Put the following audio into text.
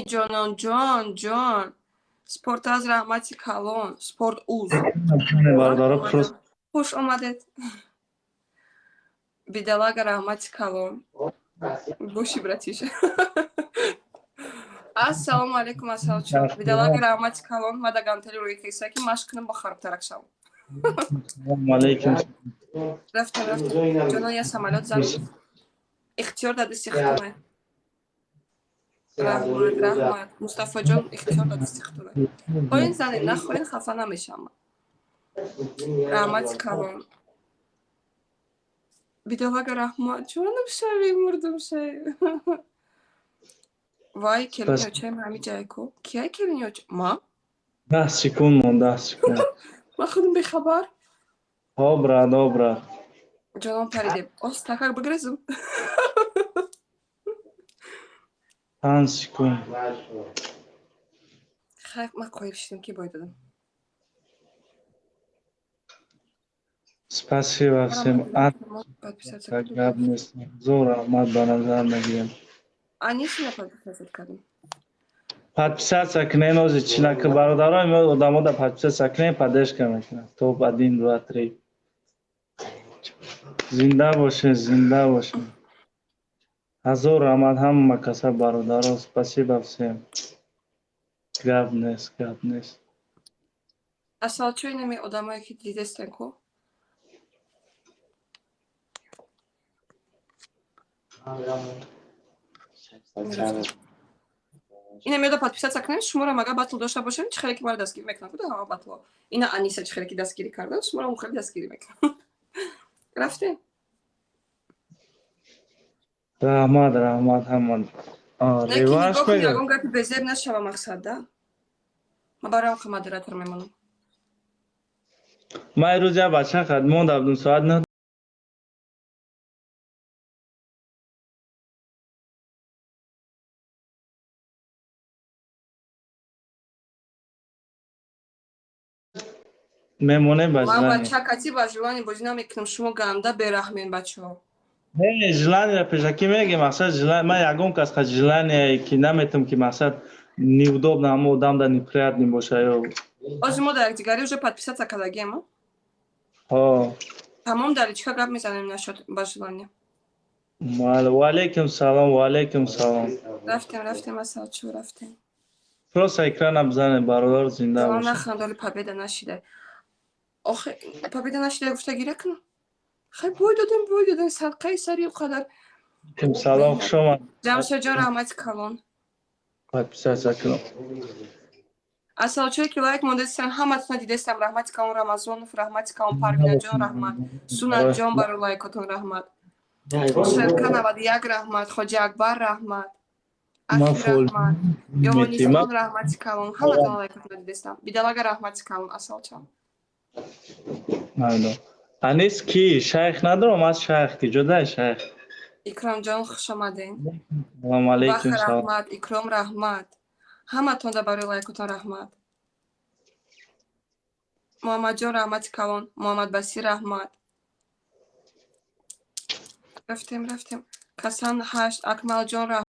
جانان جان سپورت از رحمتی کلان سپورت اوز خوش آمدید بیدلاغ رحمتی کلان باشی براتیش السلام علیکم اسالچو بیدلاغ رحمتی کلان ما دگانتلی روی کیسه که مشکنم با خراب ترک شم رفتم جانان یا سمالات زمین اختیار داده سیختونه رحمت مصطفی جان اختیار داده سیختونه پایین زنین نخورین خفه نمیشم رحمتی کلان بیدلاغ رحمت جانم شوی مردم شوی وای کلینیو چه همی جایکو کیه کلینیو ما 10 секунд мон 10 секунд. ما خودم بخبر Добра. جانم پریده اوستا как بگرزم 5 секунд. خیلی ما کویر شدیم کی باید دادم Спасибо всем. Гап нест. Зор Ахмад ба назар мегирем. анисина подписать кадим Подписаться к Ненозе Чинака бародарам одамода подписаться к ней поддержка мекунад. Топ 1 2 3. Зинда бошен. Азор Ахмад ҳама каса бародарам. Спасибо всем. Гап нест. асал чой неми одамое ки дидестен ко ина меода подписаться к ней шумора мага батл дошта бошем чӣ хеле ки мара дастгирӣ мекунам куда ҳама батло ина аниса чӣ хеле ки дастгирӣ кардан шумора мухали дастгирӣ мекунам рафте Раҳмат ҳама. лекин Реванш нигоҳ кун мегирем. ягон гапи безеб нашава мақсад да ма барои оқа модератор мемонам Ман имрӯз як бача хадмон давдум соат 9 мемонем ба ман ба жилани. чакати ба жилани бозӣ намекунам шумо ганда бераҳмед бачаҳо Не, желание пешаки мегем, мақсад желание. Ман ягон кас ка желание ки наметавонам ки мақсад неудобно ҳама одамда неприятно боша ё. ҳозир мо дар якдигари уже подписаться кардагием тамом дар личка гап мезанем насход ба желание Ва алейкум салом. рафтем асалчӯ рафтем Просто экрана бизанед бародар зинда ҷалон бошад. нахандоли победа нашида охе победа нашида гуфта гира кунам хай бой додем садқаи сари қадар Ким салом хушомад. ҷамшедҷон раҳмати калон Подписаться кунам. асалчӯе ки лайк мондастан ҳаматона дидестам раҳмати калон рамазонов раҳмати калон парвинаҷон раҳмат сунатҷон барои лайкотон раҳмат шерка 91 раҳмат хоҷи акбар раҳмат ахи раҳмат ёҳонистон раҳмати калон ҳаматона лайкотона дидестам бидалага раҳмати калон асалчон Майдон. Анис ки шайх надорам, аз шайх ки ҷодаи шайх. икромҷон хушомаден Салом алейкум бахр салом. раҳмат икром раҳмат ҳаматонда барои лайкотон раҳмат муҳаммадҷон раҳмати калон муҳаммадбасир раҳмат рафтем касан 8 акмалҷон раҳмат